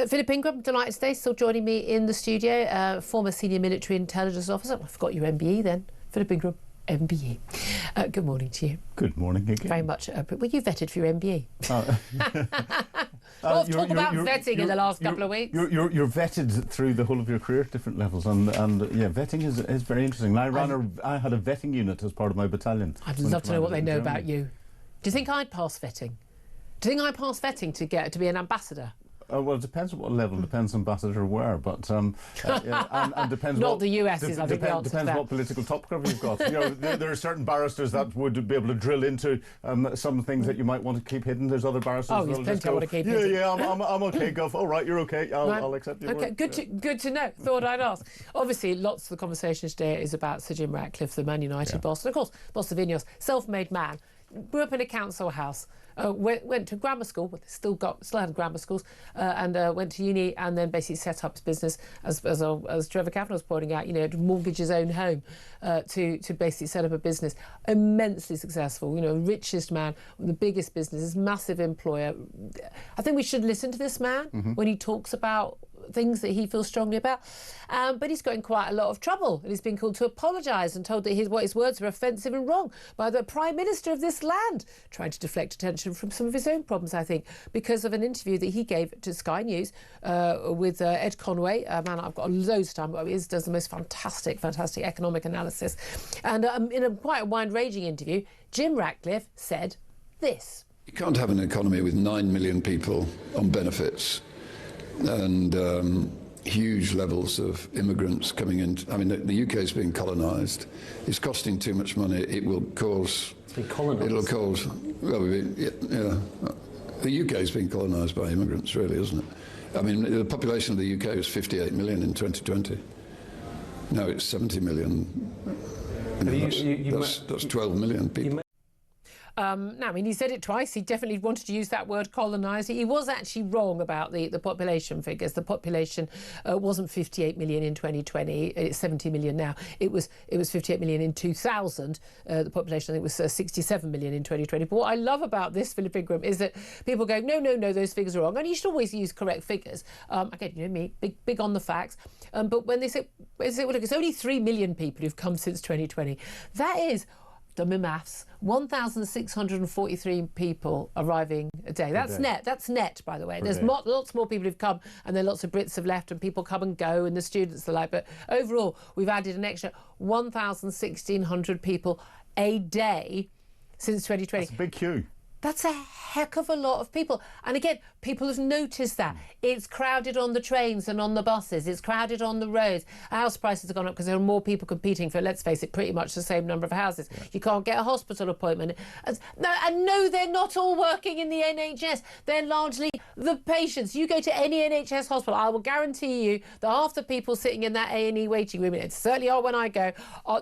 Philip Ingram, delighted today, still joining me in the studio, former senior military intelligence officer. I forgot your MBE then. Philip Ingram, MBE. Good morning to you. Good morning again. Very much. Were you vetted for your MBE? Talk about vetting in the last couple of weeks. You're vetted through the whole of your career at different levels, and yeah, vetting is very interesting. I had a vetting unit as part of my battalion. I'd love to know what they know about you. Do you think I'd pass vetting? Do you think I pass vetting to be an ambassador? Well, it depends at what level. Depends ambassador where, but yeah, and depends. Not what, the US is. I think the answer depends what political top cover you've got. You know, there are certain barristers that would be able to drill into some things that you might want to keep hidden. There's other barristers. Oh, there's plenty I want to keep hidden. Yeah, I'm okay. Go. All right, you're okay. I'll accept you. Okay, good to know. Thought I'd ask. Obviously, lots of the conversation today is about Sir Jim Ratcliffe, the Man United boss, and of course, boss of Ineos, self-made man. Grew up in a council house, went to grammar school, but still had grammar schools, and went to uni, and then basically set up his business as Trevor Kavanagh was pointing out. You know, to mortgage his own home to basically set up a business. Immensely successful. You know, richest man, the biggest business, massive employer. I think we should listen to this man when he talks about things that he feels strongly about, but he's got in quite a lot of trouble, and he's been called to apologise and told that his words were offensive and wrong by the Prime Minister of this land, trying to deflect attention from some of his own problems, I think, because of an interview that he gave to Sky News with Ed Conway, a man I've got loads of time. He does the most fantastic economic analysis, and in a quite wide-ranging interview, Jim Ratcliffe said this: "You can't have an economy with 9 million people on benefits and huge levels of immigrants coming in. I mean, the UK is being colonised. It's costing too much money. It will cause... It'll cause... Well, yeah. The UK is being colonised by immigrants, really, isn't it? I mean, the population of the UK was 58 million in 2020. Now it's 70 million. That's 12 million people. Now, I mean, he said it twice. He definitely wanted to use that word, colonised. He was actually wrong about the population figures. The population wasn't 58 million in 2020. It's 70 million now. It was 58 million in 2000. The population, I think, was 67 million in 2020. But what I love about this, Philip Ingram, is that people go, no, those figures are wrong. And you should always use correct figures. Again, you know me, big on the facts. But when they say, well, look, it's only 3 million people who've come since 2020. That is... done my maths, 1,643 people arriving a day. That's net. That's net, by the way. There's lots more people who've come, and then lots of Brits have left, and people come and go, and the students are like. But overall, we've added an extra 1,600 people a day since 2020. That's a big queue. That's a heck of a lot of people. And again, people have noticed that. It's crowded on the trains and on the buses. It's crowded on the roads. House prices have gone up because there are more people competing for, let's face it, pretty much the same number of houses. Yeah. You can't get a hospital appointment. And no, they're not all working in the NHS. They're largely the patients. You go to any NHS hospital, I will guarantee you that half the people sitting in that A&E waiting room, and it certainly are when I go,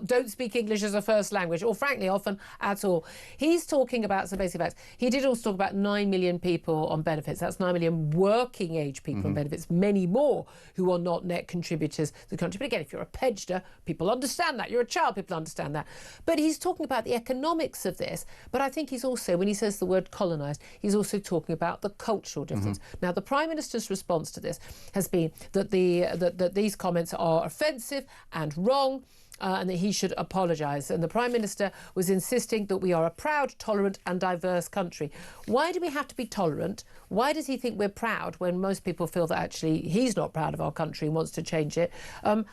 don't speak English as a first language, or frankly, often at all. He's talking about some basic facts. He did also talk about 9 million people on benefits. That's 9 million working age people on benefits, many more who are not net contributors to the country. But again, if you're a pedster, people understand that. You're a child, people understand that. But he's talking about the economics of this. But I think he's also, when he says the word colonised, he's also talking about the cultural difference. Now, the Prime Minister's response to this has been that that these comments are offensive and wrong, and that he should apologise. And the Prime Minister was insisting that we are a proud, tolerant and diverse country. Why do we have to be tolerant? Why does he think we're proud when most people feel that actually he's not proud of our country and wants to change it? And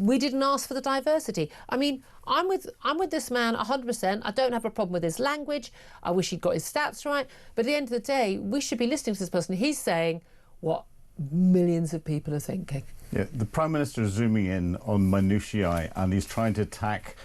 we didn't ask for the diversity. I mean, I'm with this man 100%. I don't have a problem with his language. I wish he'd got his stats right. But at the end of the day, we should be listening to this person. He's saying what millions of people are thinking. Yeah, the Prime Minister is zooming in on minutiae, and he's trying to attack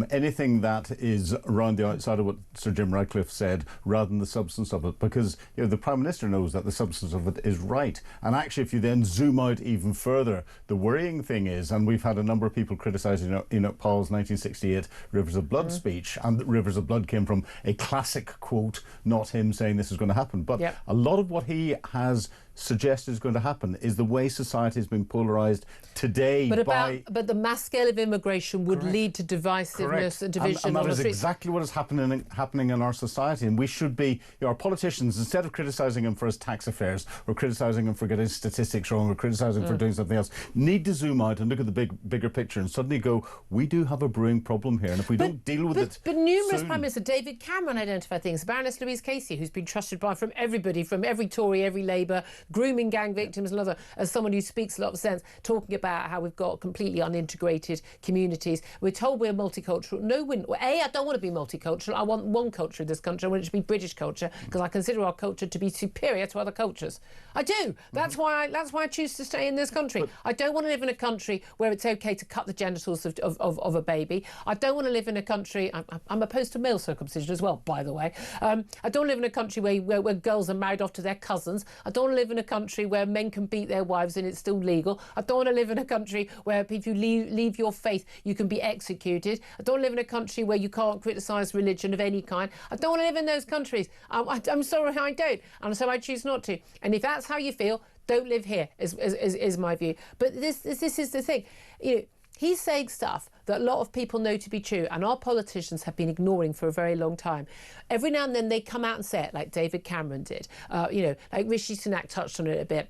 anything that is around the outside of what Sir Jim Ratcliffe said, rather than the substance of it, because the Prime Minister knows that the substance of it is right. And actually, if you then zoom out even further, the worrying thing is, and we've had a number of people criticising Enoch Powell's 1968 Rivers of Blood speech, and that Rivers of Blood came from a classic quote, not him saying this is going to happen. But a lot of what he has suggested is going to happen is the way society is being polarised today. But the mass scale of immigration would lead to divisive divisiveness and division and on that the is streets. exactly what is happening in our society. And we should be, our politicians, instead of criticising them for his tax affairs or criticising them for getting statistics wrong or criticising for doing something else, need to zoom out and look at the bigger picture and suddenly go, we do have a brewing problem here, and if we don't deal with it But numerous soon. Prime Minister David Cameron identified things. Baroness Louise Casey, who's been trusted from everybody, from every Tory, every Labour, grooming gang victims and other, as someone who speaks a lot of sense, talking about how we've got completely unintegrated communities. We're told we're multicultural. No, I don't want to be multicultural. I want one culture in this country. I want it to be British culture, because I consider our culture to be superior to other cultures. I do. That's why I choose to stay in this country. I don't want to live in a country where it's okay to cut the genitals of a baby. I don't want to live in a country. I'm opposed to male circumcision as well, by the way. I don't live in a country where girls are married off to their cousins. I don't want to live in a country where men can beat their wives and it's still legal. I don't want to live in a country where if you leave your faith, you can be executed. I don't live in a country where you can't criticise religion of any kind. I don't want to live in those countries. I'm sorry, I don't. And so I choose not to. And if that's how you feel, don't live here, is my view. But this is the thing. You know, he's saying stuff that a lot of people know to be true, and our politicians have been ignoring for a very long time. Every now and then they come out and say it, like David Cameron did. Like Rishi Sunak touched on it a bit.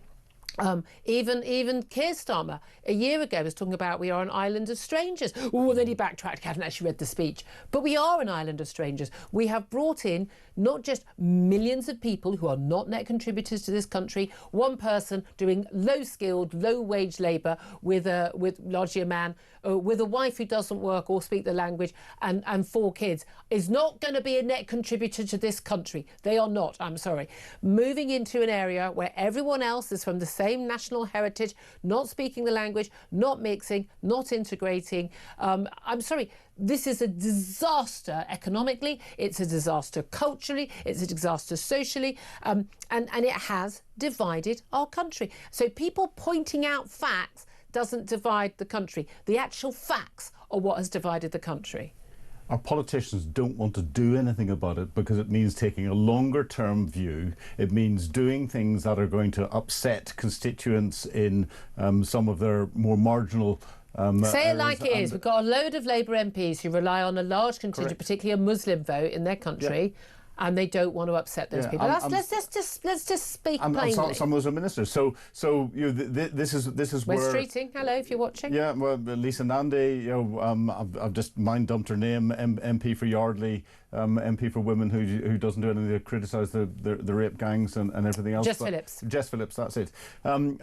Even Keir Starmer a year ago was talking about we are an island of strangers. Oh, then he backtracked. I haven't actually read the speech. But we are an island of strangers. We have brought in not just millions of people who are not net contributors to this country, one person doing low-skilled, low-wage labour with largely a man, with a wife who doesn't work or speak the language, and 4 kids, is not going to be a net contributor to this country. They are not, I'm sorry. Moving into an area where everyone else is from the same national heritage, not speaking the language, not mixing, not integrating. I'm sorry, this is a disaster economically, it's a disaster culturally, it's a disaster socially, and it has divided our country. So people pointing out facts doesn't divide the country. The actual facts are what has divided the country. Our politicians don't want to do anything about it because it means taking a longer term view. It means doing things that are going to upset constituents in some of their more marginal Say it like it is. We've got a load of Labour MPs who rely on a large contingent, particularly a Muslim vote in their country, and they don't want to upset those people. Let's just speak plainly. Some of those are ministers. So this is Wes where Streeting, hello, if you're watching. Yeah, well, Lisa Nandy, I've just mind dumped her name. MP for Yardley, MP for Women, who doesn't do anything to criticise the rape gangs and everything else. Jess Phillips, that's it. And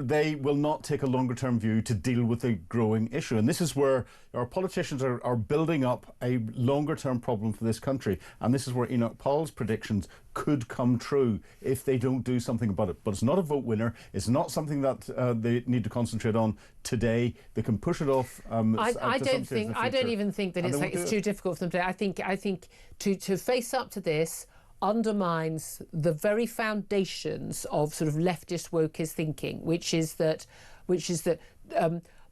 they will not take a longer term view to deal with the growing issue. And this is where our politicians are building up a longer term problem for this country. And this is where Enoch Powell's predictions could come true if they don't do something about it. But it's not a vote winner. It's not something that they need to concentrate on today. They can push it off. I don't even think that it's too difficult for them to. I think to face up to this undermines the very foundations of sort of leftist wokist thinking, which is that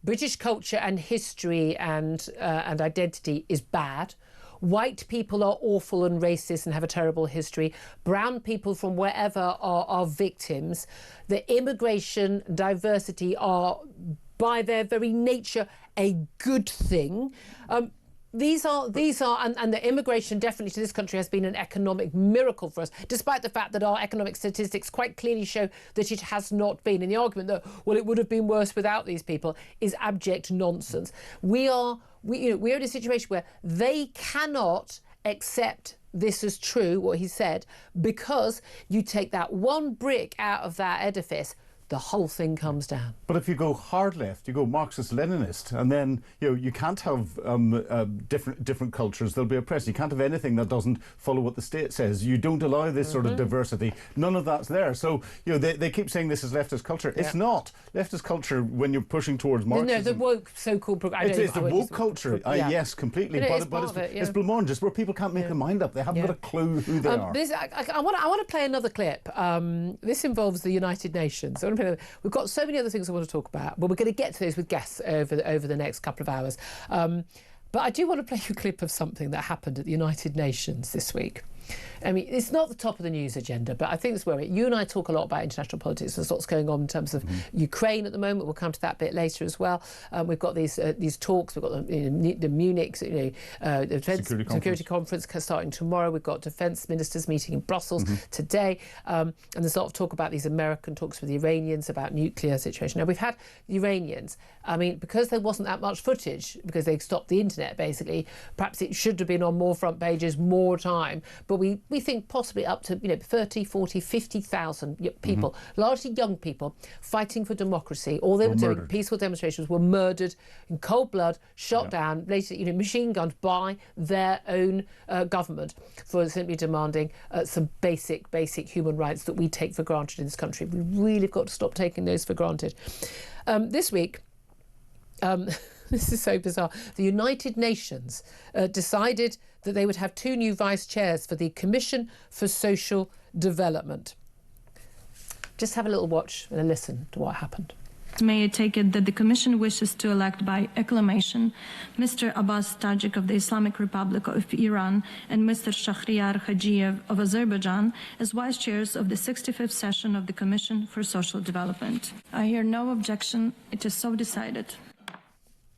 British culture and history and identity is bad. White people are awful and racist and have a terrible history. Brown people from wherever are victims. The immigration, diversity are, by their very nature, a good thing. These are, and the immigration definitely to this country has been an economic miracle for us, despite the fact that our economic statistics quite clearly show that it has not been. And the argument that, well, it would have been worse without these people is abject nonsense. We're in a situation where they cannot accept this is true, what he said, because you take that one brick out of that edifice, the whole thing comes down. But if you go hard left, you go Marxist-Leninist, and then you can't have different cultures. They'll be oppressed. You can't have anything that doesn't follow what the state says. You don't allow this sort of diversity. None of that's there. So they keep saying this is leftist culture. It's not leftist culture when you're pushing towards Marxism. No, the woke so-called. It's the woke culture. Yes, completely. But it's blancmange. It's where people can't make their mind up. They haven't got a clue who they are. I want to play another clip. This involves the United Nations. We've got so many other things I want to talk about, but we're going to get to those with guests over the next couple of hours. But I do want to play you a clip of something that happened at the United Nations this week. I mean, it's not the top of the news agenda, but I think it's where you and I talk a lot about international politics. There's lots going on in terms of Ukraine at the moment. We'll come to that bit later as well. We've got these talks. We've got the Munich, the Defence Security Conference starting tomorrow. We've got defence ministers meeting in Brussels today, and there's a lot of talk about these American talks with the Iranians about nuclear situation. Now we've had the Iranians. I mean, because there wasn't that much footage, because they stopped the internet basically. Perhaps it should have been on more front pages, more time. But we think possibly up to 30, 40, 50,000 people, largely young people, fighting for democracy. All they were doing, peaceful demonstrations, were murdered in cold blood, shot down, later machine gunned by their own government for simply demanding some basic human rights that we take for granted in this country. We really have got to stop taking those for granted. This week, this is so bizarre. The United Nations decided that they would have 2 new vice chairs for the Commission for Social Development. Just have a little watch and a listen to what happened. May I take it that the Commission wishes to elect by acclamation Mr. Abbas Tajik of the Islamic Republic of Iran and Mr. Shahryar Hajiev of Azerbaijan as vice chairs of the 65th session of the Commission for Social Development. I hear no objection. It is so decided.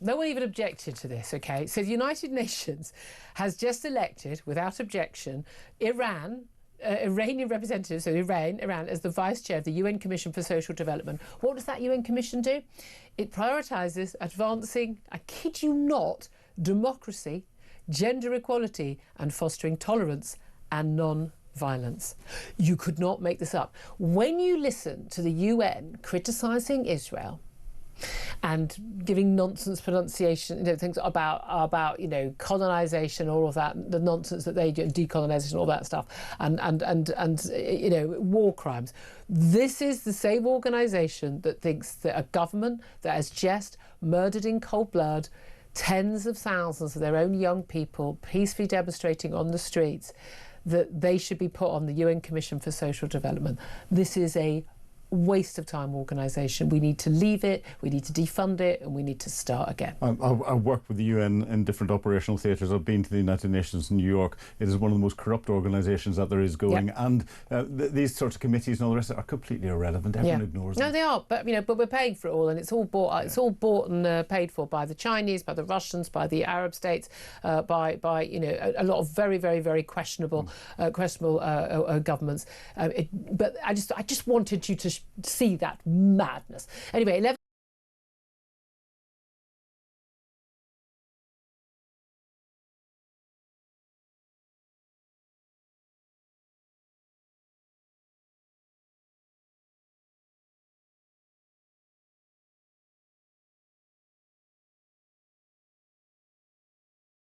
No one even objected to this, OK? So the United Nations has just elected, without objection, Iranian representatives, so Iran, as the vice chair of the UN Commission for Social Development. What does that UN Commission do? It prioritises advancing, I kid you not, democracy, gender equality and fostering tolerance and non-violence. You could not make this up. When you listen to the UN criticising Israel and giving nonsense pronunciation, things about colonisation, all of that, the nonsense that they do, decolonisation, all that stuff, and war crimes. This is the same organisation that thinks that a government that has just murdered in cold blood tens of thousands of their own young people peacefully demonstrating on the streets, that they should be put on the UN Commission for Social Development. This is a waste of time organisation. We need to leave it, we need to defund it, and we need to start again. I've worked with the UN in different operational theatres. I've been to the United Nations in New York. It is one of the most corrupt organisations that there is going, and these sorts of committees and all the rest are completely irrelevant. Everyone ignores them. No, they are, but we're paying for it all, and it's all bought. It's all bought and paid for by the Chinese, by the Russians, by the Arab states, by a lot of very, very, very questionable governments. But I just wanted you to see that madness. Anyway, 11